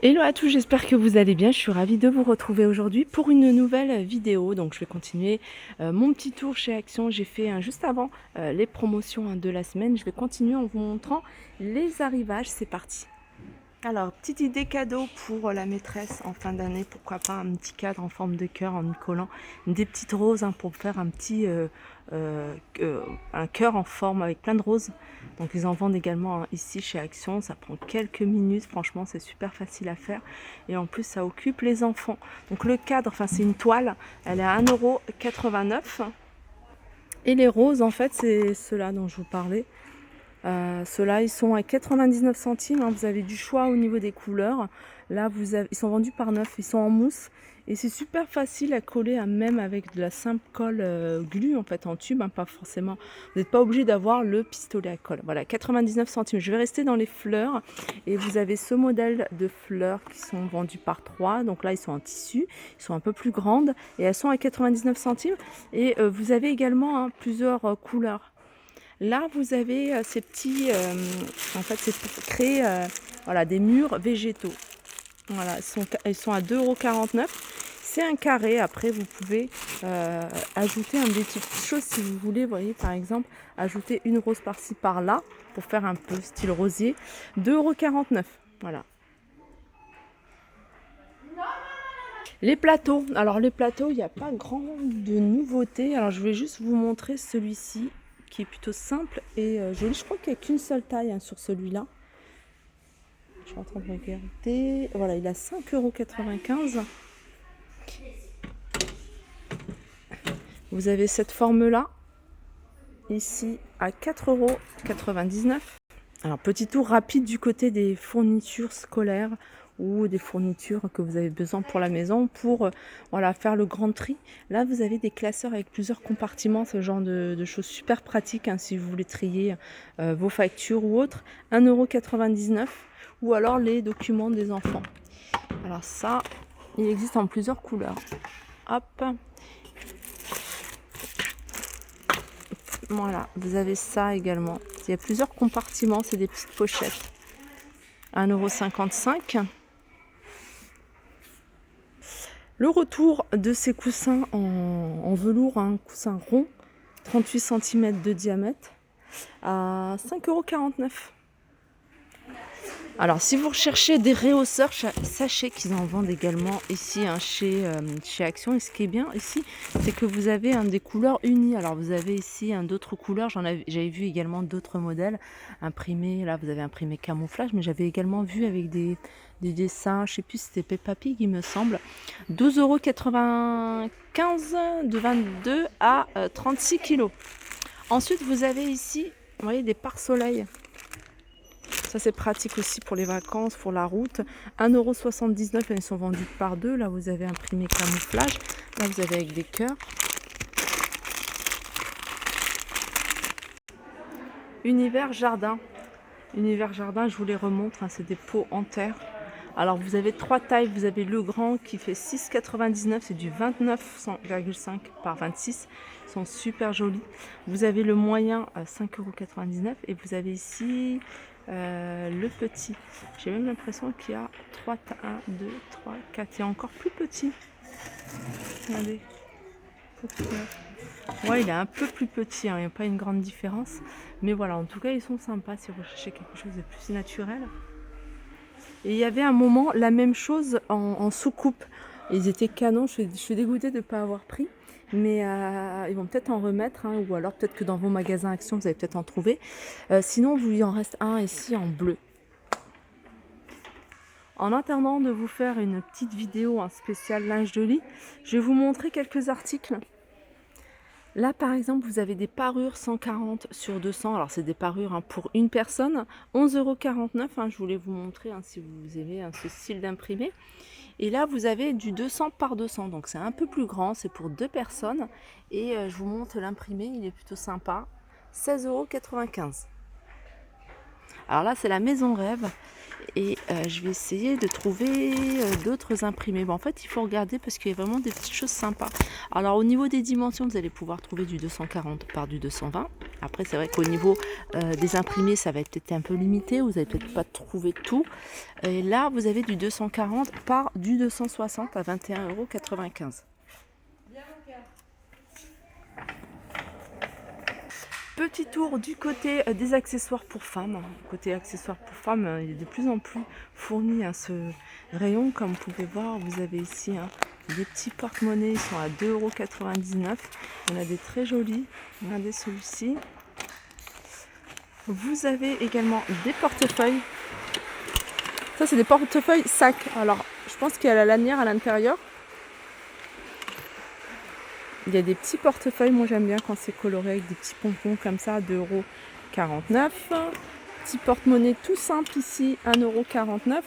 Hello à tous, j'espère que vous allez bien. Je suis ravie de vous retrouver aujourd'hui pour une nouvelle vidéo. Donc je vais continuer mon petit tour chez Action. J'ai fait juste avant les promotions de la semaine. Je vais continuer en vous montrant les arrivages. C'est parti. Alors, petite idée cadeau pour la maîtresse en fin d'année. Pourquoi pas un petit cadre en forme de cœur en y collant des petites roses pour faire un petit un cœur en forme avec plein de roses. Donc ils en vendent également ici chez Action. Ça prend quelques minutes. Franchement, c'est super facile à faire. Et en plus, ça occupe les enfants. Donc le cadre, enfin c'est une toile. Elle est à 1,89 €. Et les roses, en fait, c'est ceux-là dont je vous parlais. Ceux-là, ils sont à 99 centimes. Vous avez du choix au niveau des couleurs. Là, ils sont vendus par 9. Ils sont en mousse. Et c'est super facile à coller, même avec de la simple colle glue, en fait, en tube. Pas forcément. Vous n'êtes pas obligé d'avoir le pistolet à colle. Voilà, 99 centimes. Je vais rester dans les fleurs. Et vous avez ce modèle de fleurs qui sont vendus par 3. Donc là, ils sont en tissu. Ils sont un peu plus grandes. Et elles sont à 99 centimes. Et vous avez également plusieurs couleurs. Là, vous avez ces petits, en fait, c'est pour créer voilà, des murs végétaux. Voilà, ils sont à 2,49 €. C'est un carré. Après, vous pouvez ajouter des petites choses si vous voulez. Vous voyez, par exemple, ajouter une rose par-ci, par-là, pour faire un peu style rosier. 2,49 €. Voilà. Les plateaux. Alors, les plateaux, il n'y a pas grand de nouveautés. Alors, je vais juste vous montrer celui-ci, qui est plutôt simple et joli. Je crois qu'il n'y a qu'une seule taille sur celui-là. Je suis en train de regarder. Voilà, il a 5,95 €. Vous avez cette forme-là, ici, à 4,99 €. Alors, petit tour rapide du côté des fournitures scolaires ou des fournitures que vous avez besoin pour la maison pour voilà, faire le grand tri. Là, vous avez des classeurs avec plusieurs compartiments, ce genre de choses super pratiques si vous voulez trier vos factures ou autres. 1,99 € ou alors les documents des enfants. Alors ça, il existe en plusieurs couleurs. Hop. Voilà, vous avez ça également. Il y a plusieurs compartiments, c'est des petites pochettes. 1,55 €. Le retour de ces coussins en velours, un coussin rond, 38 cm de diamètre, à 5,49 €. Alors, si vous recherchez des rehausseurs, sachez qu'ils en vendent également ici chez Action. Et ce qui est bien ici, c'est que vous avez des couleurs unies. Alors, vous avez ici d'autres couleurs. J'avais vu également d'autres modèles imprimés. Là, vous avez imprimé camouflage, mais j'avais également vu avec des dessins. Je ne sais plus si c'était Peppa Pig, il me semble. 12,95 € de 22 à 36 kg. Ensuite, vous avez ici, vous voyez, des pare-soleil. Ça, c'est pratique aussi pour les vacances, pour la route. 1,79 €, elles sont vendues par 2. Là, vous avez imprimé camouflage. Là, vous avez avec des cœurs. Univers jardin. Univers jardin, je vous les remontre. C'est des pots en terre. Alors, vous avez 3 tailles. Vous avez le grand qui fait 6,99 €. C'est du 29,5 par 26. Ils sont super jolis. Vous avez le moyen à 5,99 € et vous avez ici le petit. J'ai même l'impression qu'il y a 1, 2, 3, 4. Il y a encore plus petit. Regardez. Ouais, il est un peu plus petit. Il n'y a pas une grande différence. Mais voilà, en tout cas, ils sont sympas si vous recherchez quelque chose de plus naturel. Et il y avait un moment la même chose en soucoupe. Ils étaient canons. Je suis dégoûtée de ne pas avoir pris. Mais ils vont peut-être en remettre, ou alors peut-être que dans vos magasins Action, vous allez peut-être en trouver. Sinon, il en reste un ici en bleu. En attendant de vous faire une petite vidéo spéciale linge de lit, je vais vous montrer quelques articles. Là, par exemple, vous avez des parures 140 sur 200. Alors, c'est des parures pour une personne. 11,49 €. Je voulais vous montrer si vous aimez ce style d'imprimé. Et là, vous avez du 200 par 200. Donc, c'est un peu plus grand. C'est pour 2 personnes. Et je vous montre l'imprimé. Il est plutôt sympa. 16,95 €. Alors là, c'est la maison rêve. Et je vais essayer de trouver d'autres imprimés. Bon, en fait, il faut regarder parce qu'il y a vraiment des petites choses sympas. Alors, au niveau des dimensions, vous allez pouvoir trouver du 240 par du 220. Après, c'est vrai qu'au niveau des imprimés, ça va être peut-être un peu limité. Vous n'allez peut-être pas trouver tout. Et là, vous avez du 240 par du 260 à 21,95 €. Petit tour du côté des accessoires pour femmes. Côté accessoires pour femmes, il est de plus en plus fourni ce rayon. Comme vous pouvez voir, vous avez ici des petits porte-monnaies, ils sont à 2,99 €. Il y en a des très jolis. Regardez celui-ci. Vous avez également des portefeuilles. Ça, c'est des portefeuilles sacs. Alors, je pense qu'il y a la lanière à l'intérieur. Il y a des petits portefeuilles, moi j'aime bien quand c'est coloré avec des petits pompons comme ça, 2,49 €. Petit porte-monnaie tout simple ici, 1,49 €.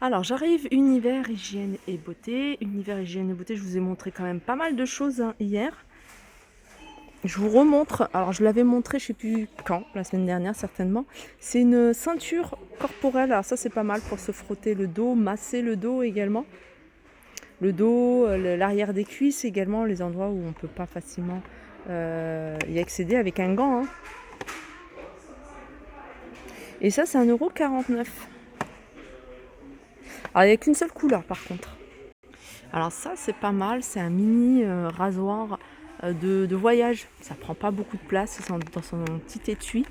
Alors j'arrive univers, hygiène et beauté. Univers, hygiène et beauté, je vous ai montré quand même pas mal de choses hier. Je vous remontre, alors je l'avais montré, je ne sais plus quand, la semaine dernière certainement. C'est une ceinture corporelle, alors ça c'est pas mal pour se frotter le dos, masser le dos également. Le dos, l'arrière des cuisses également, les endroits où on ne peut pas facilement y accéder avec un gant. Et ça c'est 1,49 €. Alors il n'y a qu'une seule couleur par contre. Alors ça c'est pas mal, c'est un mini rasoir de voyage. Ça prend pas beaucoup de place, c'est dans son petit étui.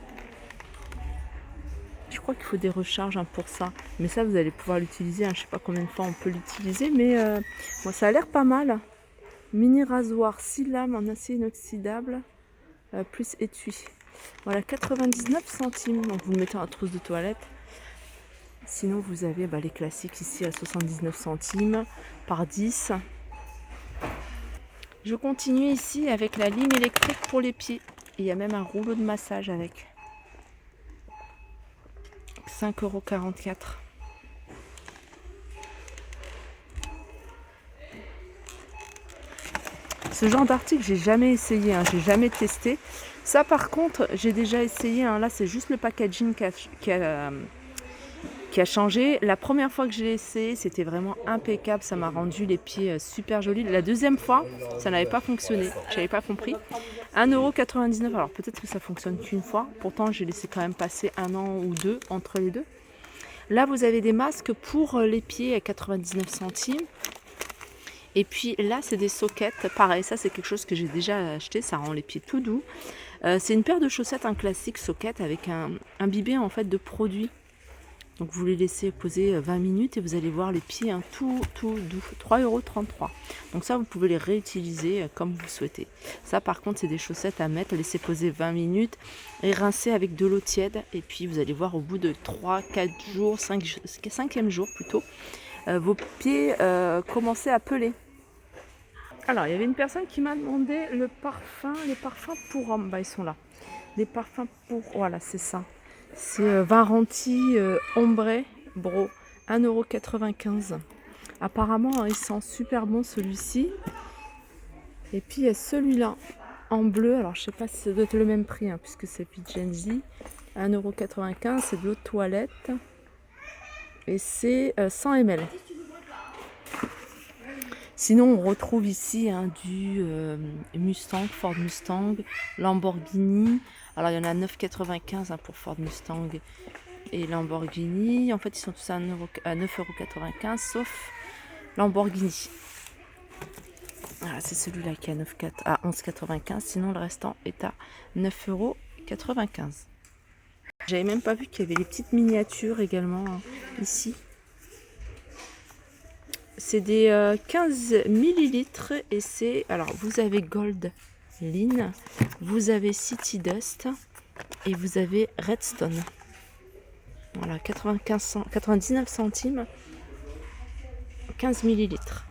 Je crois qu'il faut des recharges pour ça. Mais ça vous allez pouvoir l'utiliser, je sais pas combien de fois on peut l'utiliser, mais bon, ça a l'air pas mal. Mini rasoir 6 lames en acier inoxydable plus étui. Voilà, 99 centimes. Donc vous le mettez dans la trousse de toilette. Sinon vous avez les classiques ici à 79 centimes par 10. Je continue ici avec la lime électrique pour les pieds. Il y a même un rouleau de massage avec. 5,44 €. Ce genre d'article, j'ai jamais essayé, j'ai jamais testé. Ça par contre, j'ai déjà essayé. Là, c'est juste le packaging qui a changé. La première fois que je l'ai essayé, c'était vraiment impeccable. Ça m'a rendu les pieds super jolis. La deuxième fois, ça n'avait pas fonctionné. Je n'avais pas compris. 1,99 €. Alors peut-être que ça fonctionne qu'une fois. Pourtant, j'ai laissé quand même passer 1 an ou 2 entre les deux. Là, vous avez des masques pour les pieds à 99 centimes. Et puis là, c'est des soquettes. Pareil, ça, c'est quelque chose que j'ai déjà acheté. Ça rend les pieds tout doux. C'est une paire de chaussettes, un classique socket avec un imbibé en fait de produits. Donc vous les laissez poser 20 minutes et vous allez voir les pieds tout doux. 3,33 €. Donc ça, vous pouvez les réutiliser comme vous souhaitez. Ça, par contre, c'est des chaussettes à mettre, laisser poser 20 minutes et rincer avec de l'eau tiède. Et puis vous allez voir au bout de 3-4 jours, 5e jour plutôt, vos pieds commencer à peler. Alors, il y avait une personne qui m'a demandé les parfums pour hommes. Ils sont là. Les parfums pour... Voilà, c'est ça. C'est Varanti Ombre Bro, 1,95 €. Apparemment, il sent super bon celui-ci. Et puis, il y a celui-là en bleu. Alors, je sais pas si ça doit être le même prix, puisque c'est P&G. 1,95 €. C'est de l'eau de toilette. Et c'est 100 ml. Sinon, on retrouve ici du Mustang, Ford Mustang, Lamborghini. Alors, il y en a 9,95 € pour Ford Mustang et Lamborghini. En fait, ils sont tous à 9,95 €, sauf Lamborghini. Voilà, c'est celui-là qui est à 11,95 €. Sinon, le restant est à 9,95 €. J'avais même pas vu qu'il y avait les petites miniatures également ici. C'est des 15 millilitres et c'est... Alors, vous avez Gold Line, vous avez City Dust et vous avez Redstone. Voilà, 99 centimes, 15 millilitres.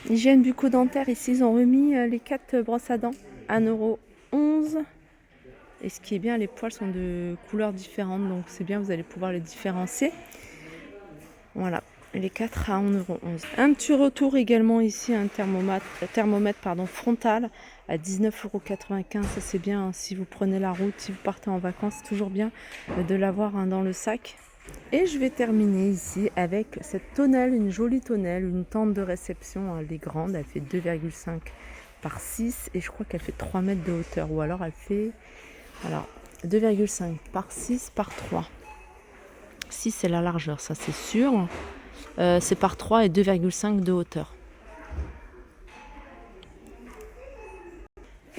Hygiène bucco-dentaire, ici, ils ont remis les 4 brosses à dents, 1,11 €. Et ce qui est bien, les poils sont de couleurs différentes, donc c'est bien, vous allez pouvoir les différencier. Voilà. Les 4 à 1,11 €. Un petit retour également ici, un thermomètre frontal à 19,95 €. Ça c'est bien, hein, si vous prenez la route, si vous partez en vacances, c'est toujours bien de l'avoir, hein, dans le sac. Et je vais terminer ici avec cette tonnelle, une jolie tonnelle, une tente de réception. Elle est grande, elle fait 2,5 par 6 et je crois qu'elle fait 3 mètres de hauteur. Ou alors elle fait 2,5 par 6 par 3. 6 c'est la largeur, ça c'est sûr. C'est par 3 et 2,5 de hauteur.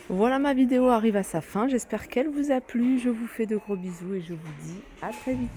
Voilà, ma vidéo arrive à sa fin. J'espère qu'elle vous a plu. Je vous fais de gros bisous et je vous dis à très vite.